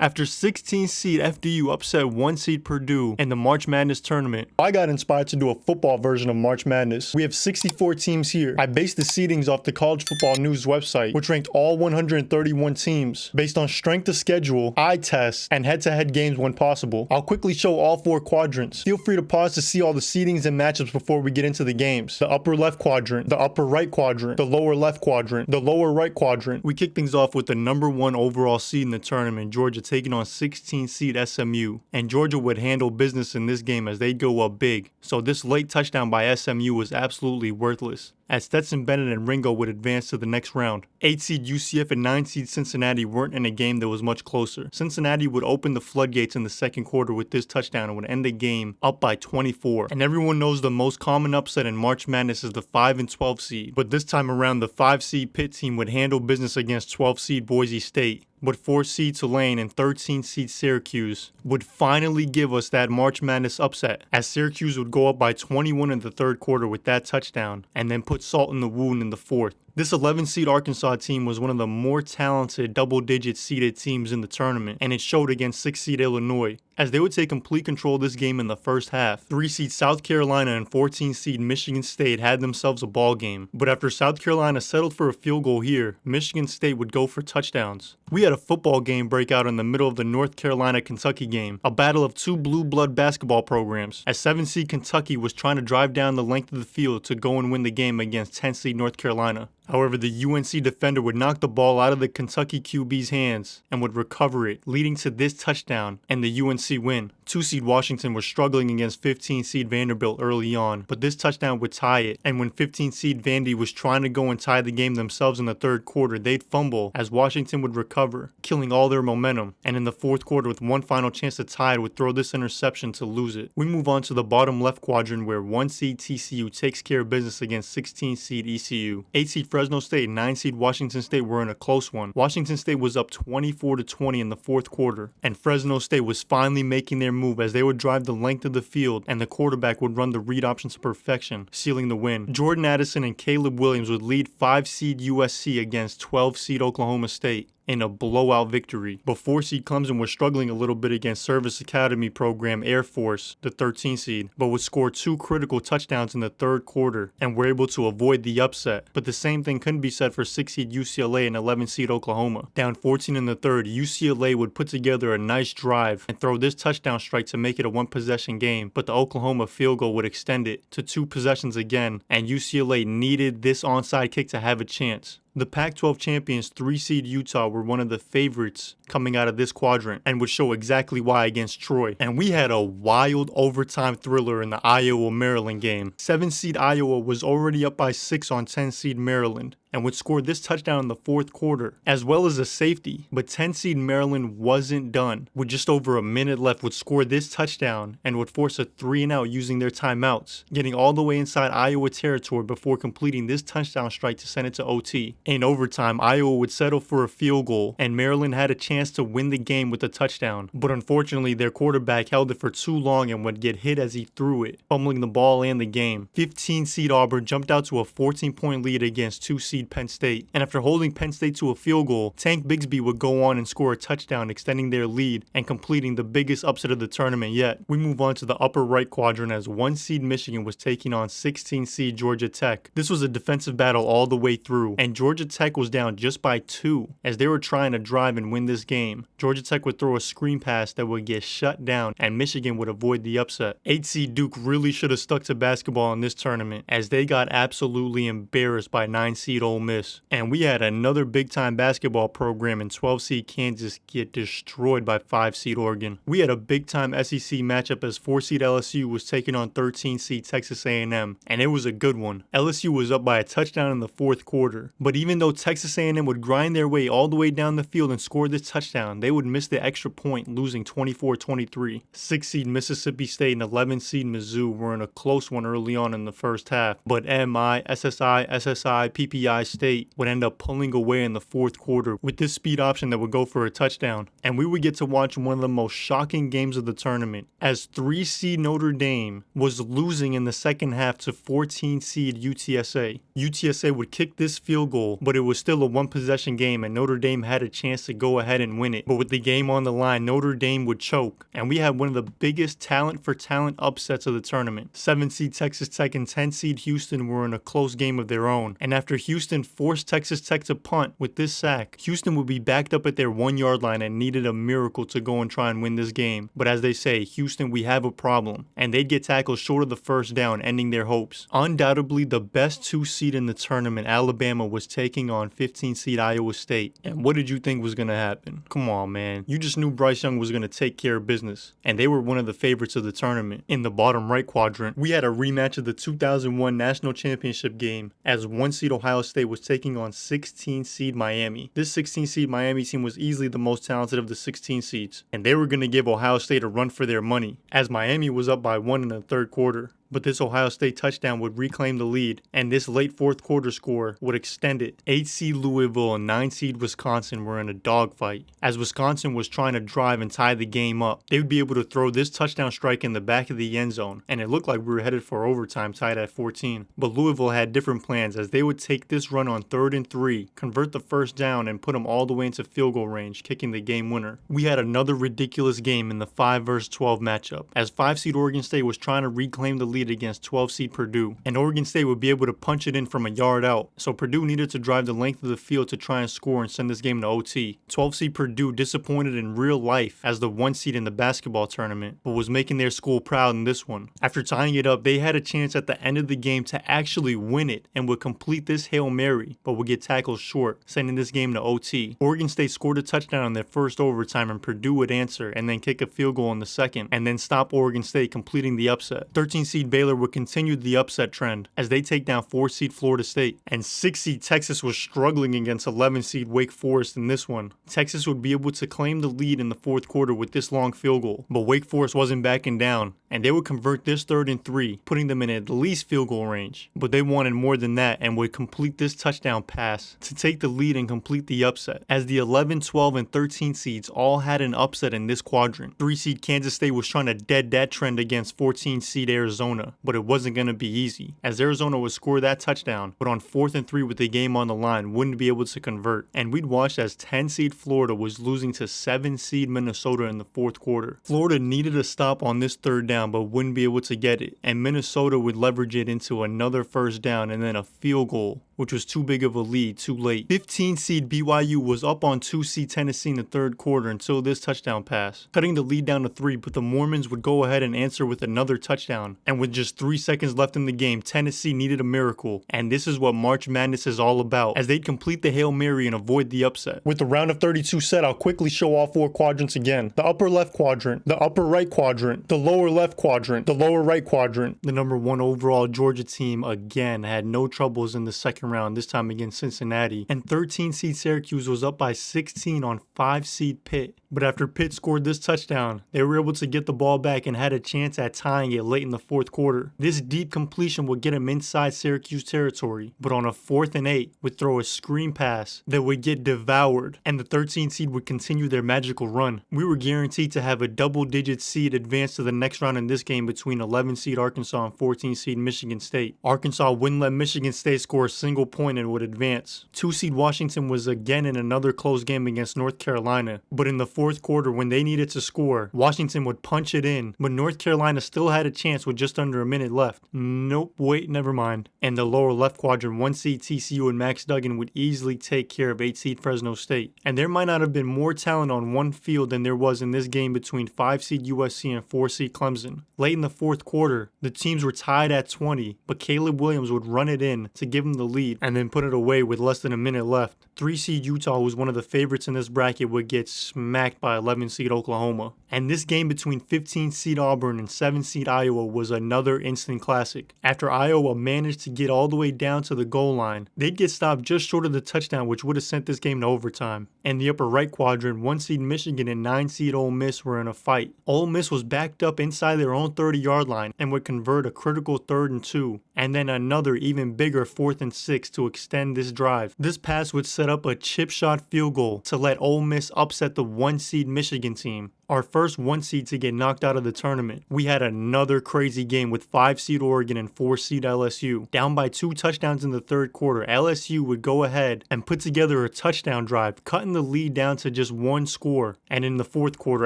after 16 seed FDU upset 1 seed Purdue in the March Madness tournament. I got inspired to do a football version of March Madness. We have 64 teams here. I based the seedings off the College Football News website, which ranked all 131 teams based on strength of schedule, eye tests, and head-to-head games when possible. I'll quickly show all 4 quadrants. Feel free to pause to see all the seedings and matchups before we get into the games. The upper left quadrant, the upper right quadrant, the lower left quadrant, the lower right quadrant. We kick things off with the number 1 overall seed in the tournament, Georgia, taking on 16 seed SMU, and Georgia would handle business in this game as they go up big, so this late touchdown by SMU was absolutely worthless, as Stetson Bennett and Ringo would advance to the next round. 8 seed UCF and 9 seed Cincinnati weren't in a game that was much closer. Cincinnati would open the floodgates in the second quarter with this touchdown and would end the game up by 24. And everyone knows the most common upset in March Madness is the 5 and 12 seed, but this time around the 5 seed Pitt team would handle business against 12 seed Boise State. But 4 seed Tulane and 13 seed Syracuse would finally give us that March Madness upset, as Syracuse would go up by 21 in the third quarter with that touchdown, and then put salt in the wound in the fourth. This 11 seed Arkansas team was one of the more talented double-digit seeded teams in the tournament, and it showed against 6 seed Illinois, as they would take complete control of this game in the first half. 3 seed South Carolina and 14 seed Michigan State had themselves a ball game, but after South Carolina settled for a field goal here, Michigan State would go for touchdowns. We had a football game break out in the middle of the North Carolina-Kentucky game, a battle of 2 blue blood basketball programs, as 7 seed Kentucky was trying to drive down the length of the field to go and win the game against 10 seed North Carolina. However, the UNC defender would knock the ball out of the Kentucky QB's hands and would recover it, leading to this touchdown and the UNC win. 2 seed Washington was struggling against 15 seed Vanderbilt early on, but this touchdown would tie it, and when 15 seed Vandy was trying to go and tie the game themselves in the third quarter, they'd fumble as Washington would recover, killing all their momentum, and in the fourth quarter with one final chance to tie it would throw this interception to lose it. We move on to the bottom left quadrant where 1 seed TCU takes care of business against 16 seed ECU. 8 seed Fresno State and 9 seed Washington State were in a close one. Washington State was up 24-20 in the fourth quarter, and Fresno State was finally making their move as they would drive the length of the field and the quarterback would run the read option to perfection, sealing the win. Jordan Addison and Caleb Williams would lead 5 seed USC against 12 seed Oklahoma State in a blowout victory. But 4 seed Clemson was struggling a little bit against Service Academy program Air Force, the 13 seed, but would score 2 critical touchdowns in the third quarter and were able to avoid the upset. But the same thing couldn't be said for 6 seed UCLA and 11 seed Oklahoma. Down 14 in the third, UCLA would put together a nice drive and throw this touchdown strike to make it a 1-possession game, but the Oklahoma field goal would extend it to 2 possessions again, and UCLA needed this onside kick to have a chance. The Pac-12 champions 3 seed Utah were one of the favorites coming out of this quadrant and would show exactly why against Troy. And we had a wild overtime thriller in the Iowa-Maryland game. 7 seed Iowa was already up by 6 on 10 seed Maryland and would score this touchdown in the fourth quarter, as well as a safety. But 10 seed Maryland wasn't done. With just over a minute left, would score this touchdown and would force a 3-and-out using their timeouts, getting all the way inside Iowa territory before completing this touchdown strike to send it to OT. In overtime, Iowa would settle for a field goal, and Maryland had a chance to win the game with a touchdown. But unfortunately, their quarterback held it for too long and would get hit as he threw it, fumbling the ball and the game. 15 seed Auburn jumped out to a 14-point lead against 2 seed Penn State, and after holding Penn State to a field goal, Tank Bigsby would go on and score a touchdown, extending their lead and completing the biggest upset of the tournament yet. We move on to the upper right quadrant as 1 seed Michigan was taking on 16 seed Georgia Tech. This was a defensive battle all the way through, and Georgia Tech was down just by 2 as they were trying to drive and win this game. Georgia Tech would throw a screen pass that would get shut down, and Michigan would avoid the upset. 8 seed Duke really should have stuck to basketball in this tournament as they got absolutely embarrassed by 9 seed Ole Miss. And we had another big-time basketball program in 12 seed Kansas get destroyed by 5 seed Oregon. We had a big-time SEC matchup as 4 seed LSU was taking on 13 seed Texas A&M, and it was a good one. LSU was up by a touchdown in the fourth quarter, but even though Texas A&M would grind their way all the way down the field and score this touchdown, they would miss the extra point, losing 24-23. 6 seed Mississippi State and 11 seed Mizzou were in a close one early on in the first half, but MI, SSI, PPI State would end up pulling away in the fourth quarter with this speed option that would go for a touchdown. And we would get to watch one of the most shocking games of the tournament as 3 seed Notre Dame was losing in the second half to 14 seed UTSA. UTSA would kick this field goal, but it was still a one-possession game and Notre Dame had a chance to go ahead and win it. But with the game on the line, Notre Dame would choke, and we had one of the biggest talent for talent upsets of the tournament. 7-seed Texas Tech and 10-seed Houston were in a close game of their own, and after Houston forced Texas Tech to punt with this sack, Houston would be backed up at their 1-yard line and needed a miracle to go and try and win this game. But as they say, Houston, we have a problem, and they'd get tackled short of the first down, ending their hopes. Undoubtedly the best 2-seed in the tournament, Alabama, was taking on 15-seed Iowa State. And what did you think was going to happen? Come on, man. You just knew Bryce Young was going to take care of business, and they were one of the favorites of the tournament. In the bottom right quadrant, we had a rematch of the 2001 National Championship game as 1-seed Ohio State was taking on 16-seed Miami. This 16-seed Miami team was easily the most talented of the 16 seeds, and they were going to give Ohio State a run for their money, as Miami was up by 1 in the third quarter. But this Ohio State touchdown would reclaim the lead, and this late fourth quarter score would extend it. 8-seed Louisville and 9-seed Wisconsin were in a dogfight, as Wisconsin was trying to drive and tie the game up. They would be able to throw this touchdown strike in the back of the end zone, and it looked like we were headed for overtime tied at 14. But Louisville had different plans, as they would take this run on 3rd and 3, convert the first down, and put them all the way into field goal range, kicking the game winner. We had another ridiculous game in the 5 vs 12 matchup, as 5-seed Oregon State was trying to reclaim the lead against 12-seed Purdue, and Oregon State would be able to punch it in from a yard out, so Purdue needed to drive the length of the field to try and score and send this game to OT. 12-seed Purdue disappointed in real life as the 1-seed in the basketball tournament, but was making their school proud in this one. After tying it up, they had a chance at the end of the game to actually win it and would complete this Hail Mary, but would get tackled short, sending this game to OT. Oregon State scored a touchdown in their first overtime, and Purdue would answer and then kick a field goal in the second, and then stop Oregon State, completing the upset. 13-seed Baylor would continue the upset trend as they take down 4-seed Florida State, and 6-seed Texas was struggling against 11-seed Wake Forest in this one. Texas would be able to claim the lead in the fourth quarter with this long field goal, but Wake Forest wasn't backing down, and they would convert this 3rd and 3, putting them in at least field goal range. But they wanted more than that and would complete this touchdown pass to take the lead and complete the upset, as the 11, 12, and 13 seeds all had an upset in this quadrant. 3-seed Kansas State was trying to dead that trend against 14-seed Arizona, but it wasn't going to be easy, as Arizona would score that touchdown, but on 4th and 3 with the game on the line wouldn't be able to convert, and we'd watched as 10-seed Florida was losing to 7-seed Minnesota in the fourth quarter. Florida needed a stop on this 3rd down but wouldn't be able to get it, and Minnesota would leverage it into another first down and then a field goal, which was too big of a lead too late. 15-seed BYU was up on 2-seed Tennessee in the third quarter until this touchdown pass, cutting the lead down to 3, but the Mormons would go ahead and answer with another touchdown, and with just 3 seconds left in the game, Tennessee needed a miracle, and this is what March Madness is all about, as they'd complete the Hail Mary and avoid the upset. With the round of 32 set, I'll quickly show all 4 quadrants again. The upper left quadrant, the upper right quadrant, the lower left quadrant, the lower right quadrant. The number 1 overall Georgia team again had no troubles in the second round, this time against Cincinnati, and 13-seed Syracuse was up by 16 on 5-seed Pitt. But after Pitt scored this touchdown, they were able to get the ball back and had a chance at tying it late in the fourth quarter. This deep completion would get him inside Syracuse territory, but on a 4th and 8 would throw a screen pass that would get devoured, and the 13 seed would continue their magical run. We were guaranteed to have a double-digit seed advance to the next round in this game between 11-seed Arkansas and 14-seed Michigan State. Arkansas wouldn't let Michigan State score a single point and would advance. 2-seed Washington was again in another close game against North Carolina, but in the fourth quarter when they needed to score, Washington would punch it in, but North Carolina still had a chance with just under a minute left. Nope, wait, never mind. And the lower left quadrant, 1-seed TCU and Max Duggan would easily take care of 8-seed Fresno State. And there might not have been more talent on one field than there was in this game between 5-seed USC and 4-seed Clemson. Late in the fourth quarter, the teams were tied at 20, but Caleb Williams would run it in to give them the lead and then put it away with less than a minute left. 3-seed Utah, who was one of the favorites in this bracket, would get smacked by 11-seed Oklahoma. And this game between 15-seed Auburn and 7-seed Iowa was another instant classic. After Iowa managed to get all the way down to the goal line, they'd get stopped just short of the touchdown, which would have sent this game to overtime. In the upper right quadrant, 1-seed Michigan and 9-seed Ole Miss were in a fight. Ole Miss was backed up inside their own 30-yard line and would convert a critical 3rd and 2, and then another even bigger 4th and 6 to extend this drive. This pass would set up a chip shot field goal to let Ole Miss upset the 1-seed Michigan team. our first 1 seed to get knocked out of the tournament. We had another crazy game with 5 seed Oregon and 4 seed LSU. Down by 2 touchdowns in the third quarter, LSU would go ahead and put together a touchdown drive, cutting the lead down to just 1 score. And in the fourth quarter,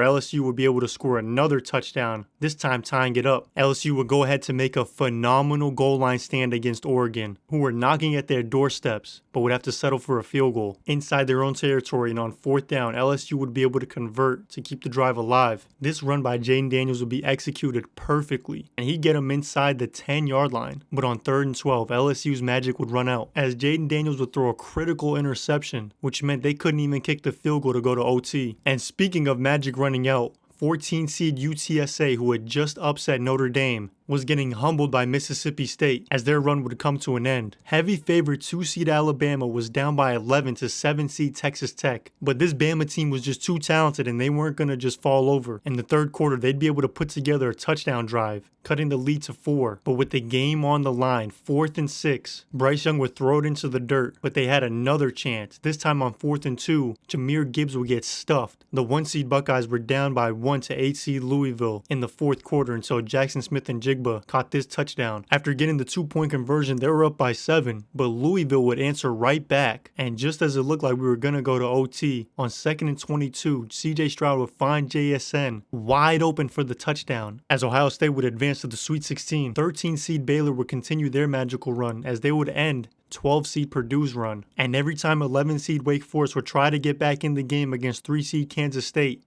LSU would be able to score another touchdown, this time tying it up. LSU would go ahead to make a phenomenal goal line stand against Oregon, who were knocking at their doorsteps, but would have to settle for a field goal. Inside their own territory and on 4th down, LSU would be able to convert to keep the drive alive. This run by Jaden Daniels would be executed perfectly, and he'd get him inside the 10-yard line. But on 3rd and 12, LSU's magic would run out, as Jaden Daniels would throw a critical interception, which meant they couldn't even kick the field goal to go to OT. And speaking of magic running out, 14 seed UTSA, who had just upset Notre Dame, was getting humbled by Mississippi State as their run would come to an end. Heavy favorite 2 seed Alabama was down by 11 to 7 seed Texas Tech, but this Bama team was just too talented and they weren't going to just fall over. In the third quarter, they'd be able to put together a touchdown drive, cutting the lead to 4. But with the game on the line, 4th and 6, Bryce Young would throw it into the dirt, but they had another chance. This time on 4th and 2, Jahmyr Gibbs would get stuffed. The 1 seed Buckeyes were down by 1 to 8 seed Louisville in the fourth quarter until Jackson Smith and Jigba caught this touchdown. After getting the 2-point conversion, they were up by 7, but Louisville would answer right back. And just as it looked like we were going to go to OT, on 2nd and 22, CJ Stroud would find JSN wide open for the touchdown, as Ohio State would advance to the Sweet 16. 13 seed Baylor would continue their magical run, as they would end 12 seed Purdue's run. And every time 11 seed Wake Forest would try to get back in the game against 3 seed Kansas State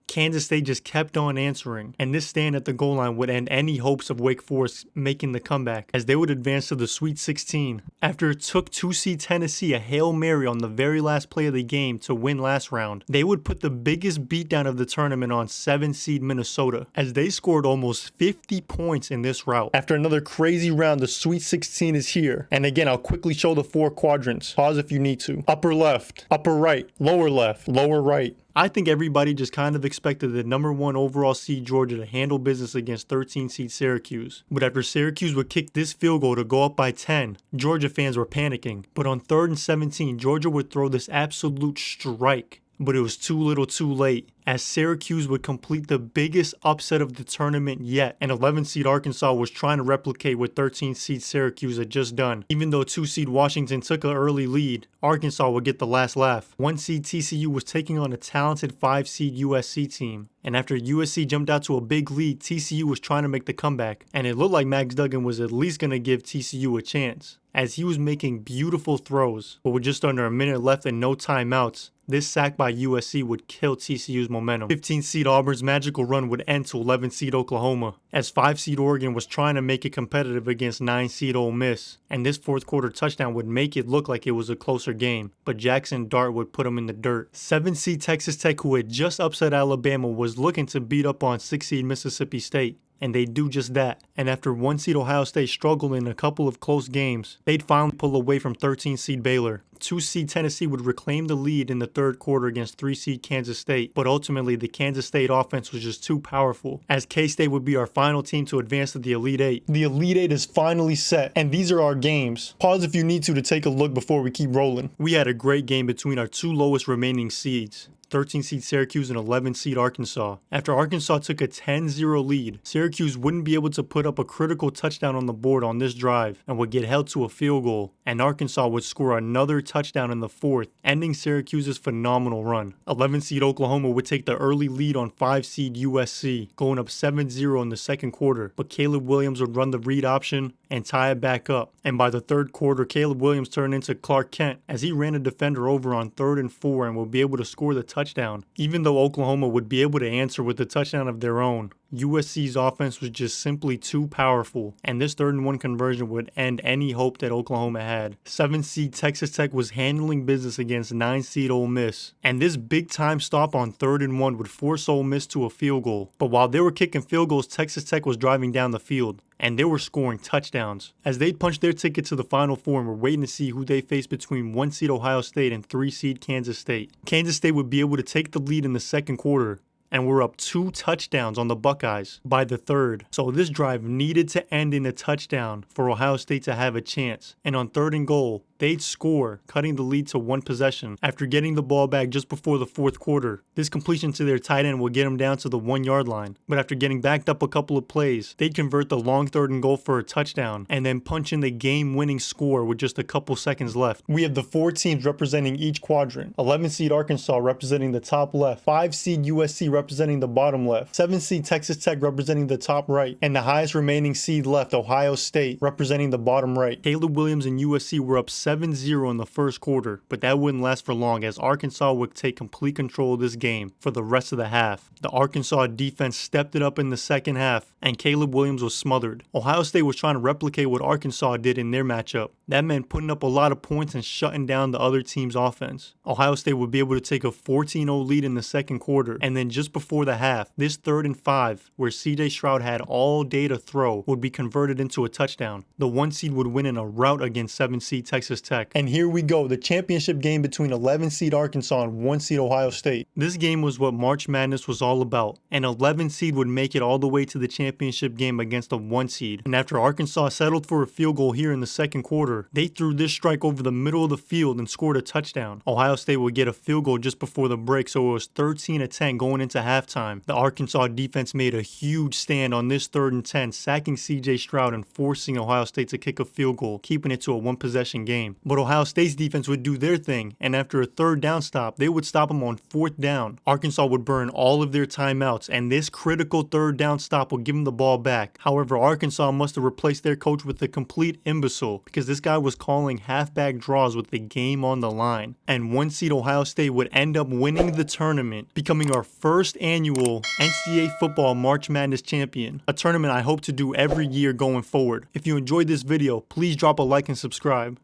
just kept on answering. And this stand at the goal line would end any hopes of Wake Forest making the comeback, as they would advance to the Sweet 16. After it took 2 seed Tennessee a Hail Mary on the very last play of the game to win last round, they would put the biggest beatdown of the tournament on 7 seed Minnesota, as they scored almost 50 points in this rout. After another crazy round, the Sweet 16 is here. And again, I'll quickly show the 4 quadrants. Pause if you need to. Upper left, upper right, lower left, lower right. I think everybody just kind of expected the number 1 overall seed Georgia to handle business against 13 seed Syracuse. But after Syracuse would kick this field goal to go up by 10, Georgia fans were panicking. But on 3rd and 17, Georgia would throw this absolute strike. But it was too little too late, as Syracuse would complete the biggest upset of the tournament yet, and 11 seed Arkansas was trying to replicate what 13 seed Syracuse had just done. Even though 2 seed Washington took an early lead, Arkansas would get the last laugh. 1 seed TCU was taking on a talented 5 seed USC team, and after USC jumped out to a big lead, TCU was trying to make the comeback, and it looked like Max Duggan was at least going to give TCU a chance, as he was making beautiful throws. But with just under a minute left and no timeouts, this sack by USC would kill TCU's momentum. 15 seed Auburn's magical run would end to 11 seed Oklahoma, as 5 seed Oregon was trying to make it competitive against 9 seed Ole Miss, and this fourth quarter touchdown would make it look like it was a closer game, but Jackson Dart would put them in the dirt. 7 seed Texas Tech, who had just upset Alabama, was looking to beat up on 6 seed Mississippi State, and they do just that. And after 1 seed Ohio State struggled in a couple of close games, they'd finally pull away from 13 seed Baylor. 2 seed Tennessee would reclaim the lead in the third quarter against 3 seed Kansas State, but ultimately the Kansas State offense was just too powerful, as K-State would be our final team to advance to the Elite Eight. The Elite Eight is finally set, and these are our games. Pause if you need to take a look before we keep rolling. We had a great game between our 2 lowest remaining seeds, 13 seed Syracuse and 11 seed Arkansas. After Arkansas took a 10-0 lead, Syracuse wouldn't be able to put up a critical touchdown on the board on this drive and would get held to a field goal, and Arkansas would score another touchdown in the fourth, ending Syracuse's phenomenal run. 11 seed Oklahoma would take the early lead on 5 seed USC, going up 7-0 in the second quarter, but Caleb Williams would run the read option and tie it back up. And by the third quarter, Caleb Williams turned into Clark Kent as he ran a defender over on 3rd and 4 and would be able to score the touchdown. Even though Oklahoma would be able to answer with a touchdown of their own, USC's offense was just simply too powerful, and this 3rd and 1 conversion would end any hope that Oklahoma had. 7 seed Texas Tech was handling business against 9 seed Ole Miss, and this big time stop on 3rd and 1 would force Ole Miss to a field goal. But while they were kicking field goals, Texas Tech was driving down the field, and they were scoring touchdowns, as they'd punched their ticket to the Final Four and were waiting to see who they faced between 1 seed Ohio State and 3 seed Kansas State. Kansas State would be able to take the lead in the second quarter, and we're up 2 touchdowns on the Buckeyes by the third. So this drive needed to end in a touchdown for Ohio State to have a chance. And on 3rd and goal, they'd score, cutting the lead to 1 possession after getting the ball back just before the 4th quarter. This completion to their tight end would get them down to the 1-yard line, but after getting backed up a couple of plays, they'd convert the long 3rd and goal for a touchdown and then punch in the game-winning score with just a couple seconds left. We have the 4 teams representing each quadrant. 11 seed Arkansas representing the top left, 5 seed USC representing the bottom left, 7 seed Texas Tech representing the top right, and the highest remaining seed left, Ohio State, representing the bottom right. Caleb Williams and USC were up 7-0 in the first quarter, but that wouldn't last for long as Arkansas would take complete control of this game for the rest of the half. The Arkansas defense stepped it up in the second half, and Caleb Williams was smothered. Ohio State was trying to replicate what Arkansas did in their matchup. That meant putting up a lot of points and shutting down the other team's offense. Ohio State would be able to take a 14-0 lead in the second quarter, and then just before the half, this 3rd and 5, where CJ Stroud had all day to throw, would be converted into a touchdown. The 1 seed would win in a rout against 7 seed Texas Tech. And here we go, the championship game between 11 seed Arkansas and 1 seed Ohio State. This game was what March Madness was all about. An 11 seed would make it all the way to the championship game against a 1 seed. And after Arkansas settled for a field goal here in the second quarter, they threw this strike over the middle of the field and scored a touchdown. Ohio State would get a field goal just before the break, so it was 13-10 going into halftime. The Arkansas defense made a huge stand on this 3rd and 10, sacking CJ Stroud and forcing Ohio State to kick a field goal, keeping it to a 1-possession game. But Ohio State's defense would do their thing, and after a 3rd down stop, they would stop them on 4th down. Arkansas would burn all of their timeouts, and this critical 3rd down stop would give them the ball back. However, Arkansas must have replaced their coach with a complete imbecile, because this guy was calling halfback draws with the game on the line. And 1 seed Ohio State would end up winning the tournament, becoming our first annual NCAA Football March Madness champion, a tournament I hope to do every year going forward. If you enjoyed this video, please drop a like and subscribe.